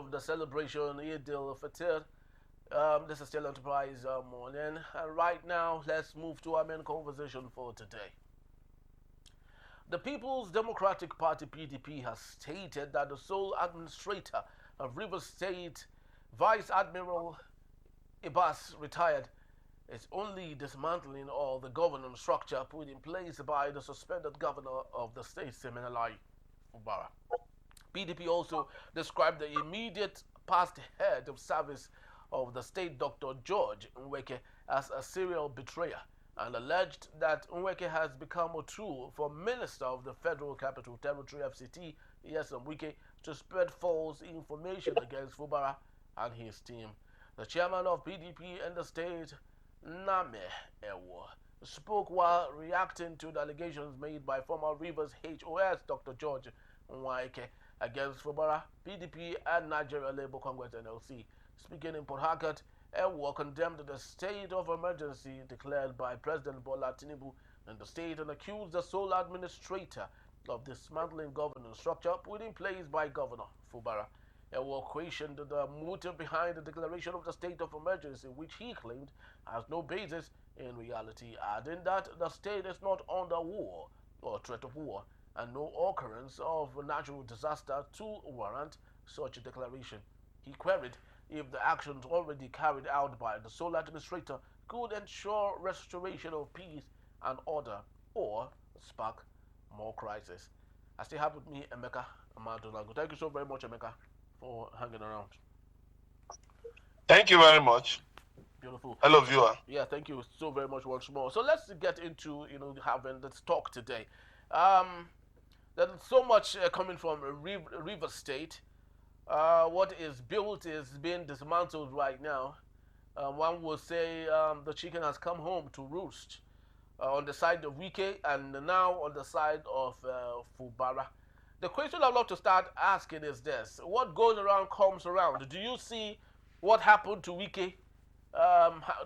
of the celebration Eid al-Fitr. This is still Enterprise Morning, and right now let's move to our main conversation for today. The People's Democratic Party (PDP) has stated that the sole administrator of Rivers State, Vice Admiral Ibas, retired, is only dismantling all the governance structure put in place by the suspended governor of the state, Sim Fubara. PDP also described the immediate past head of service of the state, Dr. George Nweke, as a serial betrayer and alleged that Nweke has become a tool for Minister of the Federal Capital Territory (FCT) Nyesom Wike to spread false information against Fubara and his team. The chairman of PDP in the state, Name Ewo, spoke while reacting to the allegations made by former Rivers HOS Dr. George Nweke against Fubara, PDP, and Nigeria Labour Congress (NLC). Speaking in Port Harcourt, Ewo condemned the state of emergency declared by President Bola Tinubu in the state and accused the sole administrator of dismantling governance structure put in place by Governor Fubara. Ewo questioned the motive behind the declaration of the state of emergency, which he claimed has no basis in reality, adding that the state is not under war or threat of war, and no occurrence of natural disaster to warrant such a declaration. He queried if the actions already carried out by the sole administrator could ensure restoration of peace and order or spark more crisis. I still have with me Emeka Amadonago. Thank you so very much, Emeka, for hanging around. Thank you very much. Beautiful. Hello, viewer. Yeah, thank you so very much once more. So let's get into having this talk today. There's so much coming from River State. What is built is being dismantled right now. One will say the chicken has come home to roost on the side of Wike and now on the side of Fubara. The question I'd love to start asking is this: what goes around comes around. Do you see what happened to Wike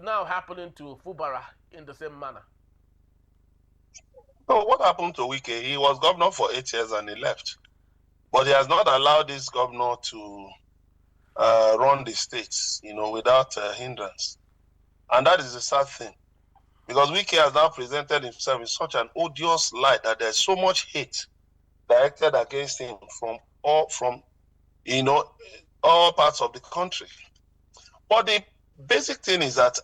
now happening to Fubara in the same manner? So what happened to Wike? He was governor for 8 years and he left. But he has not allowed this governor to run the states, without hindrance. And that is a sad thing. Because Wike has now presented himself in such an odious light that there's so much hate directed against him from all parts of the country. But the basic thing is that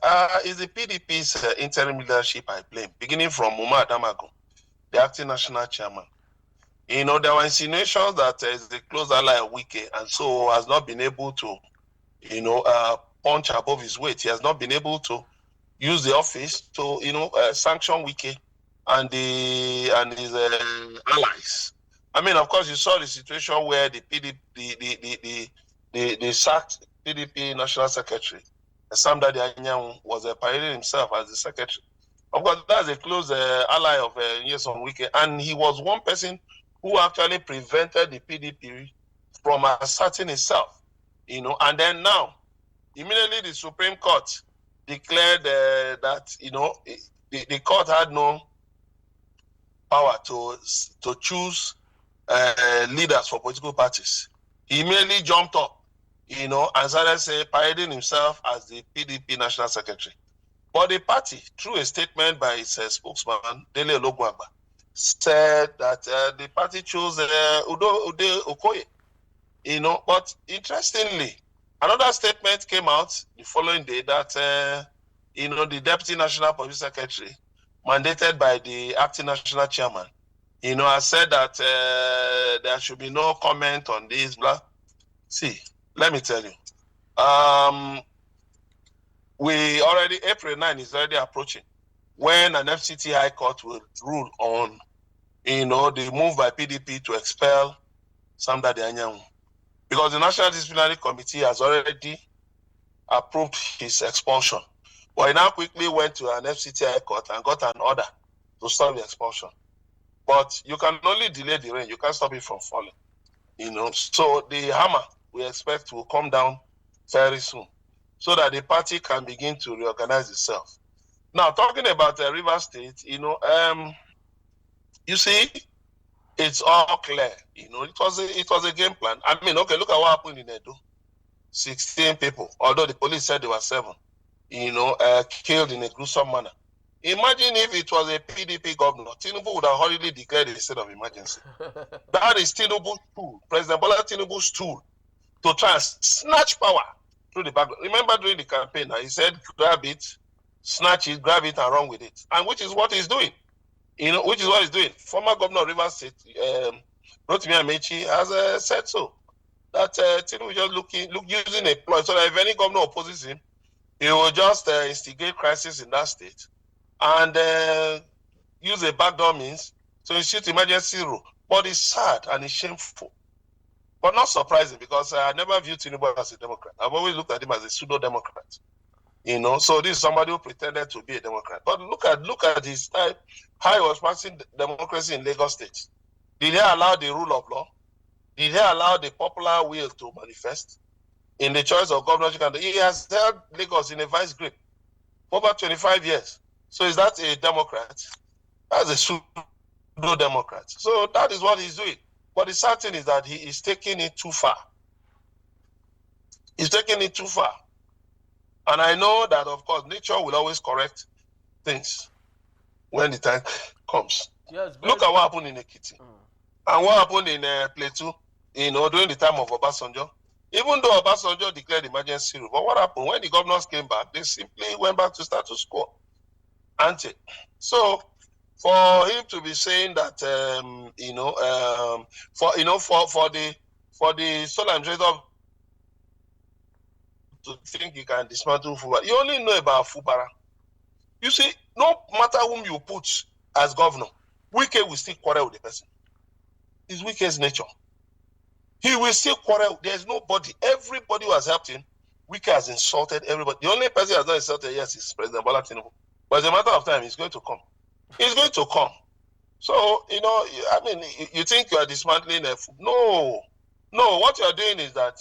is the PDP's interim leadership, I blame, beginning from Muma Adamago, the acting national chairman. There were insinuations that is the close ally of Wike, and so has not been able to, punch above his weight. He has not been able to use the office to, sanction Wike and his allies. I mean, of course, you saw the situation where the PDP, the sacked PDP National Secretary, Sam Dadi Anyanwu, was parading himself as the secretary. Of course, that's a close ally of Nyesom Wike, and he was one person who actually prevented the PDP from asserting itself, and then now, immediately the Supreme Court declared that, the court had no power to choose leaders for political parties. He immediately jumped up, and started parading himself as the PDP National Secretary. But the party, through a statement by its spokesman, Dele Ologwagba, said that the party chose Ude Okoye. But interestingly, another statement came out the following day that the Deputy National Police Secretary, mandated by the acting national chairman, has said that there should be no comment on this. Blah. See, let me tell you, April 9 is already approaching when an FCT High Court will rule on, the move by PDP to expel Sam Dadi Anyanwu. Because the National Disciplinary Committee has already approved his expulsion. But he now quickly went to an FCT High Court and got an order to stop the expulsion. But you can only delay the rain, you can't stop it from falling. So the hammer we expect will come down very soon, so that the party can begin to reorganize itself. Now, talking about River State, you see, it's all clear. It was a game plan. I mean, okay, look at what happened in Edo. 16 people, although the police said there were 7, killed in a gruesome manner. Imagine if it was a PDP governor, Tinubu would have hurriedly declared a state of emergency. That is Tinubu's tool, President Bola Tinubu's tool to try and snatch power through the back. Remember during the campaign, he said, grab it, snatch it, grab it, and run with it. And which is what he's doing. Which is what he's doing. Former Governor of Rivers State, Rotimi Amechi, has said so. That Tinubu just using a ploy so that if any governor opposes him, he will just instigate crisis in that state and use a backdoor means to institute emergency rule. But it's sad and it's shameful. But not surprising, because I never viewed Tinubu as a Democrat. I've always looked at him as a pseudo-Democrat. So this is somebody who pretended to be a Democrat. But look at his time, how he was passing democracy in Lagos State. Did he allow the rule of law? Did he allow the popular will to manifest in the choice of governors? He has held Lagos in a vice grip for over 25 years. So is that a Democrat? That's a pseudo-Democrat. So that is what he's doing. But the sad thing is that he is taking it too far. He's taking it too far. And I know that, of course, nature will always correct things when the time comes. Yes, look at what happened in Ekiti. And what happened in Plateau, during the time of Obasanjo. Even though Obasanjo declared emergency rule, but what happened? When the governors came back, they simply went back to status quo. So, for him to be saying that, for the solar and trader to think he can dismantle Fubara, you only know about Fubara. You see, no matter whom you put as governor, Wike will still quarrel with the person. It's Wike's nature. He will still quarrel. There's nobody. Everybody who has helped him, Wike has insulted everybody. The only person who has not insulted, yes, is President Bola Tinubu. But as a matter of time, he's going to come. He's going to come. So, you think you are dismantling No. What you are doing is that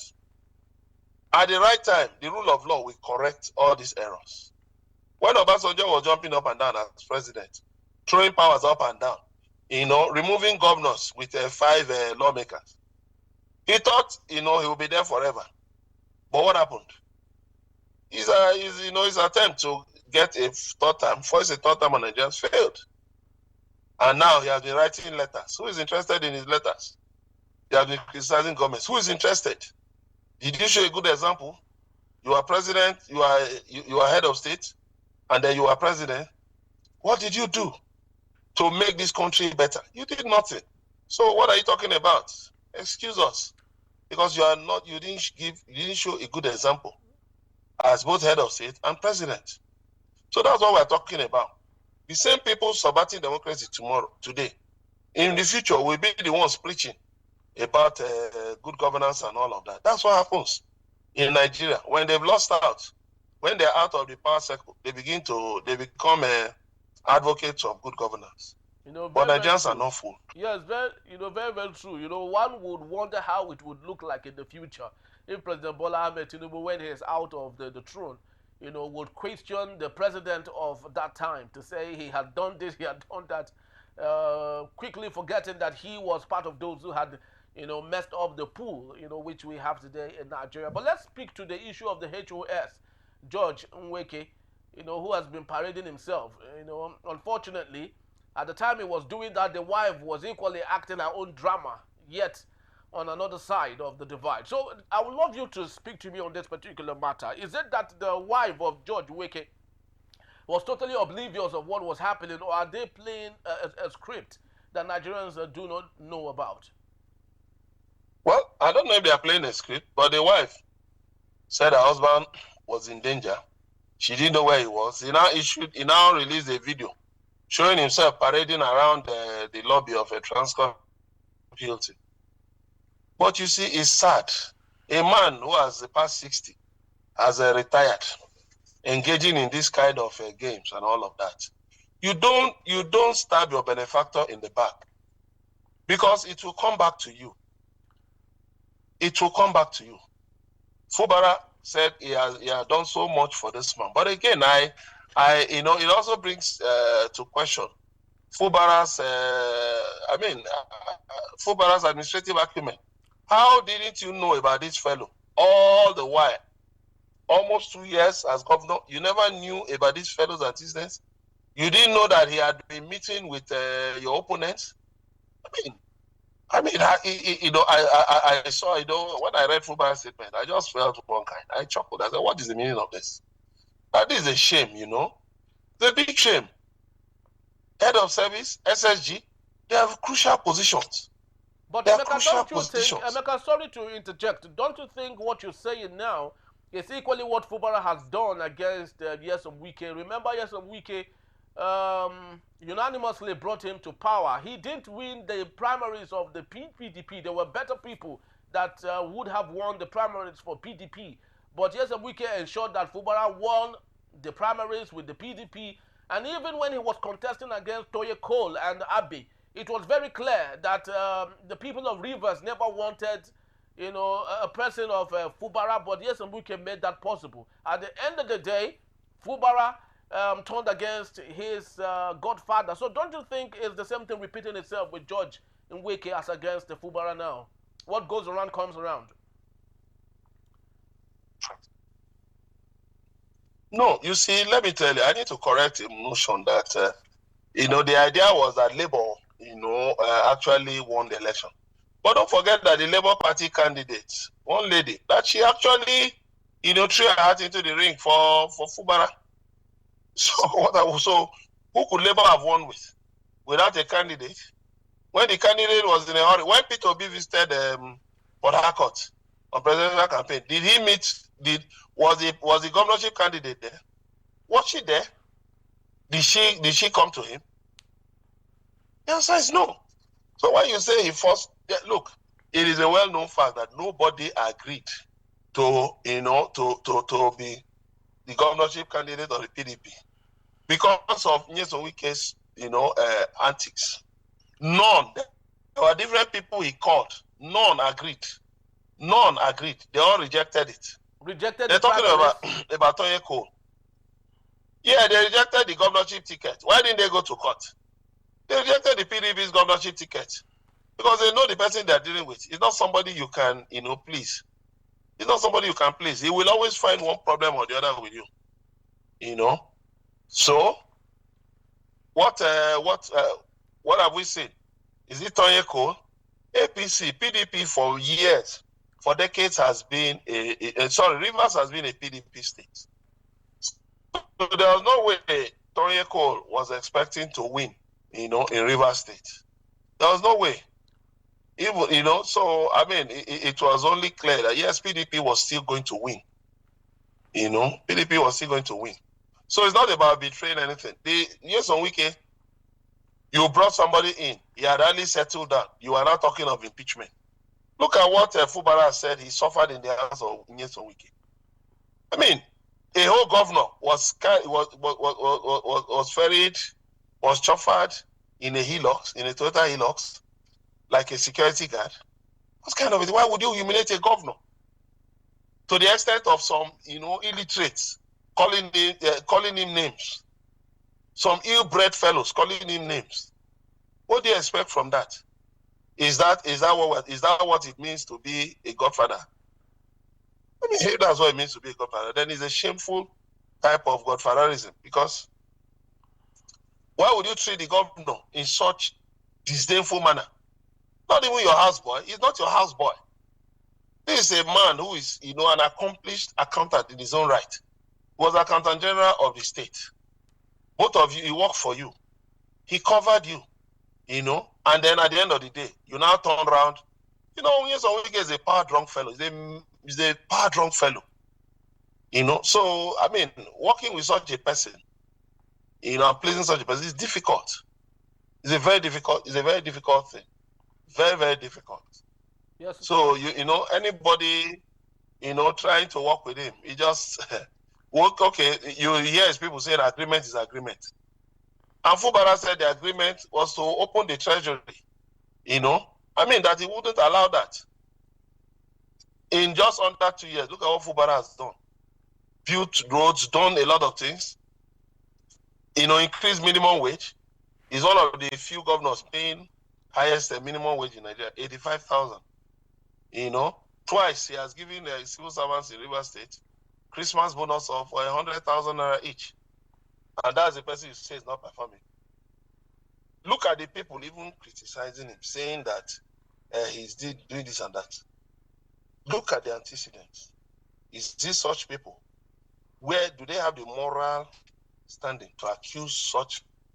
at the right time, the rule of law will correct all these errors. When Obasanjo was jumping up and down as president, throwing powers up and down, removing governors with 5 lawmakers, he thought, he would be there forever. But what happened? His attempt to get a third term, first a third term and just failed. And now he has been writing letters. Who is interested in his letters? He has been criticizing governments. Who is interested? Did you show a good example? You are president, you are head of state, and then you are president. What did you do to make this country better? You did nothing. So what are you talking about? Excuse us, because you didn't show a good example as both head of state and president. So that's what we're talking about. The same people subverting democracy today, in the future, will be the ones preaching about good governance and all of that. That's what happens in Nigeria. When they've lost out, when they're out of the power circle, they become advocates of good governance. But Nigerians are not fooled. Yes, very, very true. One would wonder how it would look like in the future if President Bola Ahmed Tinubu, when he is out of the throne, would question the president of that time to say he had done this, he had done that, quickly forgetting that he was part of those who had, messed up the pool, which we have today in Nigeria. But let's speak to the issue of the HOS, George Nweke, who has been parading himself. Unfortunately, at the time he was doing that, the wife was equally acting her own drama, yet on another side of the divide. So I would love you to speak to me on this particular matter. Is it that the wife of George Nweke was totally oblivious of what was happening, or are they playing a script that Nigerians do not know about? Well, I don't know if they are playing a script, but the wife said her husband was in danger. She didn't know where he was. He now released a video showing himself parading around the lobby of a Transcorp Hilton. But you see, it's sad. A man who has passed 60 has retired, engaging in this kind of games and all of that. You don't stab your benefactor in the back, because it will come back to you. It will come back to you. Fubara said he has done so much for this man. But again, it also brings to question Fubara's Fubara's administrative acumen. How didn't you know about this fellow all the while, almost 2 years as governor, you never knew about these fellows antecedents. You didn't know that he had been meeting with your opponents. I saw, when I read Fubara's statement, I just felt one kind. I chuckled. I said, what is the meaning of this? That is a shame, It's a big shame. Head of service, SSG, they have crucial positions. But Emeka, don't you think, Emeka, sorry to interject, don't you think what you're saying now is equally what Fubara has done against Nyesom Wike? Remember Nyesom Wike unanimously brought him to power. He didn't win the primaries of the PDP. There were better people that would have won the primaries for PDP. But Nyesom Wike ensured that Fubara won the primaries with the PDP. And even when he was contesting against Toye Cole and Abbey, it was very clear that the people of Rivers never wanted, a person of Fubara, but Nyesom Wike made that possible. At the end of the day, Fubara turned against his godfather. So don't you think it's the same thing repeating itself with George Nweke as against the Fubara now? What goes around comes around. No, you see, let me tell you, I need to correct a notion that, the idea was that Labour, actually won the election. But don't forget that the Labour Party candidate, one lady, that she actually, threw her hat into the ring for Fubara. So who could Labour have won with? Without a candidate? When the candidate was in a hurry, when Peter Obi visited Port Harcourt on presidential campaign, did he meet, was the governorship candidate there? Was she there? Did she come to him? The answer is no. So when you say he forced, look, it is a well-known fact that nobody agreed to be the governorship candidate of the PDP because of Nyesom Wike's, antics. None. There were different people he called. None agreed. None agreed. They all rejected it. They're talking about Toye Cole. Yeah, they rejected the governorship ticket. Why didn't they go to court? They rejected the PDP's governorship ticket because they know the person they're dealing with. It's not somebody you can, please. It's not somebody you can please. He will always find one problem or the other with you. So what have we seen? Is it Toye Cole? APC, PDP for years, for decades has been Rivers has been a PDP state. So there was no way Toye Cole was expecting to win, in Rivers State. There was no way. Even, so I mean, it was only clear that yes, PDP was still going to win. PDP was still going to win. So it's not about betraying anything. Nyesom Wike, you brought somebody in. He had hardly settled down. You are now talking of impeachment. Look at what Fubara said he suffered in the hands of Nyesom Wike. I mean, a whole governor was ferried, was chauffeured in a Hilux, in a Toyota Hilux, like a security guard. What kind of it? Why would you humiliate a governor? To the extent of some, illiterates calling him names. Some ill-bred fellows calling him names. What do you expect from that? Is that what it means to be a godfather? I mean, if that's what it means to be a godfather, then it's a shameful type of godfatherism. Because why would you treat the governor in such disdainful manner? Not even your houseboy. He's not your houseboy. This is a man who is, an accomplished accountant in his own right. He was accountant general of the state. Both of you, he worked for you. He covered you, and then at the end of the day, you now turn around. Nyesom Wike is a power-drunk fellow. He's a power-drunk fellow. So, I mean, working with such a person, and pleasing such a person is difficult. It's a very difficult thing. Very, very difficult. Yes. So, anybody, trying to work with him, he just work, okay, you hear his people saying agreement is agreement. And Fubara said the agreement was to open the treasury, that he wouldn't allow that. In just under 2 years, look at what Fubara has done. Built roads, done a lot of things. Increased minimum wage. He's one of the few governors paying highest minimum wage in Nigeria, 85,000. Twice he has given civil servants in River State Christmas bonus of 100,000 naira each. And that's the person you say is not performing. Look at the people even criticizing him, saying that he's doing this and that. Look at the antecedents. Is this such people? Where do they have the moral standing to accuse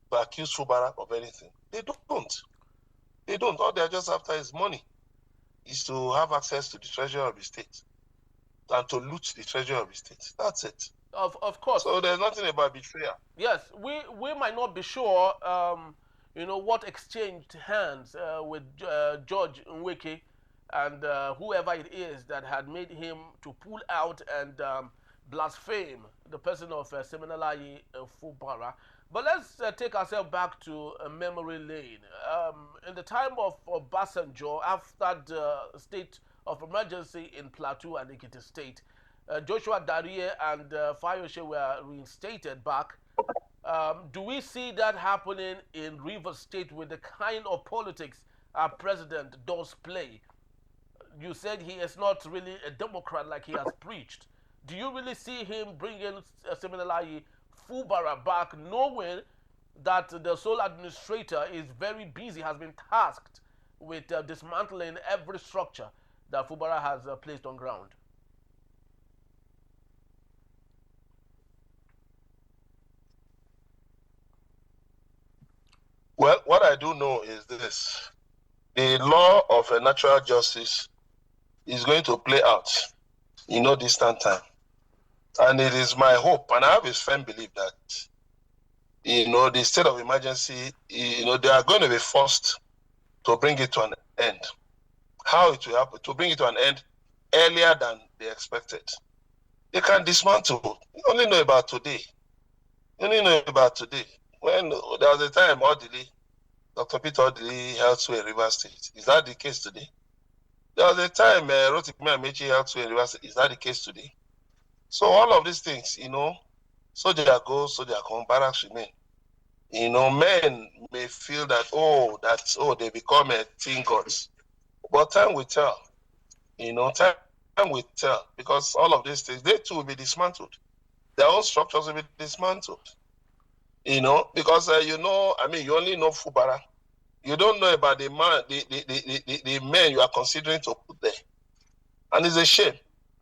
Fubara of anything? They don't. They don't. All they're just after is money. Is to have access to the treasury of the state and to loot the treasury of the state. That's it. Of course. So there's nothing about betrayal. Yes, we might not be sure, what exchanged hands with George Nweke and whoever it is that had made him to pull out and blaspheme the person of Siminalayi Fubara. But let's take ourselves back to memory lane. In the time of Obasanjo, after the state of emergency in Plateau and Ekiti State, Joshua Darie and Fayoshe were reinstated back. Do we see that happening in Rivers State with the kind of politics our president does play? You said he is not really a Democrat like he has preached. Do you really see him bringing Siminalayi Fubara back, knowing that the sole administrator is very busy, has been tasked with dismantling every structure that Fubara has placed on ground? Well, what I do know is this. The law of natural justice is going to play out in no distant time. And it is my hope, and I have a firm belief that, the state of emergency, they are going to be forced to bring it to an end. How it will happen, to bring it to an end earlier than they expected. They can dismantle. You only know about today. When there was a time, Dr. Peter Odili held sway in River State. Is that the case today? There was a time Rotimi Amechi held sway in River State. Is that the case today? So all of these things, soldier go, soldier come, barracks remain. Men may feel that, they become teen gods. But time will tell. Time will tell, because all of these things, they too will be dismantled. Their own structures will be dismantled. Because you only know Fubara. You don't know about the man, the men you are considering to put there. And it's a shame.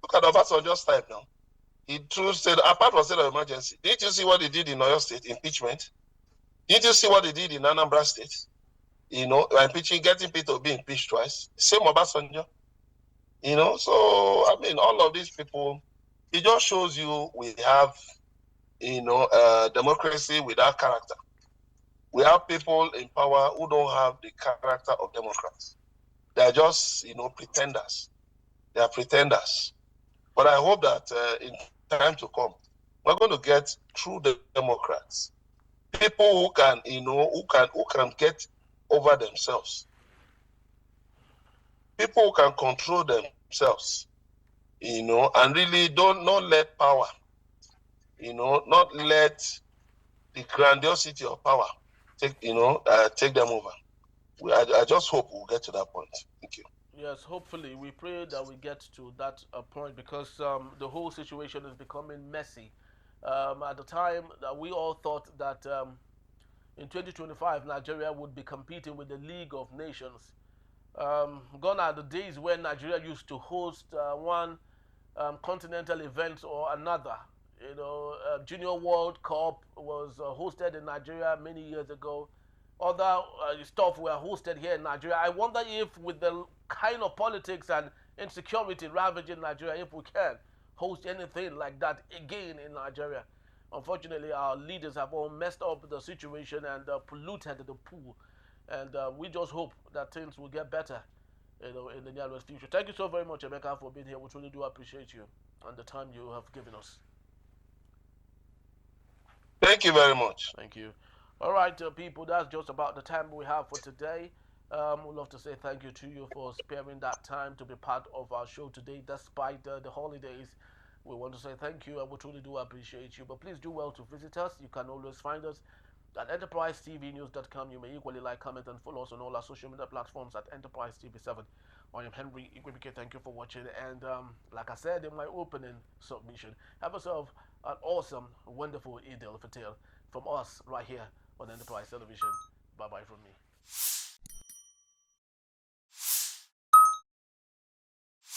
Look at Obasanjo's time now. He threw apart from state of emergency. Didn't you see what he did in Oyo State, impeachment? Didn't you see what he did in Anambra State? Impeaching, getting people to be impeached twice. Same Obasanjo. So all of these people, it just shows you we have democracy without character. We have people in power who don't have the character of Democrats. They are just, pretenders. They are pretenders. But I hope that in time to come, we're going to get true Democrats, people who can, who can get over themselves, people who can control themselves, and really not let power, not let the grandiosity of power take them over. I just hope we'll get to that point. Thank you. Yes, hopefully. We pray that we get to that point, because the whole situation is becoming messy. At the time that we all thought that in 2025 Nigeria would be competing with the League of Nations. Gone are the days when Nigeria used to host one continental event or another. Junior World Cup was hosted in Nigeria many years ago. Other stuff were hosted here in Nigeria. I wonder if, with the kind of politics and insecurity ravaging Nigeria, if we can host anything like that again in Nigeria. Unfortunately, our leaders have all messed up the situation and polluted the pool. And we just hope that things will get better, in the nearest future. Thank you so very much, Emeka, for being here. We truly do appreciate you and the time you have given us. Thank you very much. Thank you. All right, people, that's just about the time we have for today. We'd love to say thank you to you for sparing that time to be part of our show today, despite the holidays. We want to say thank you, and we truly do appreciate you. But please do well to visit us. You can always find us at enterprisetvnews.com. You may equally like, comment, and follow us on all our social media platforms at Enterprise TV7. I am Henry Igwebike. Thank you for watching. And like I said in my opening submission, have yourself an awesome, wonderful Eid al-Fitr from us right here on Enterprise Television. Bye bye from me.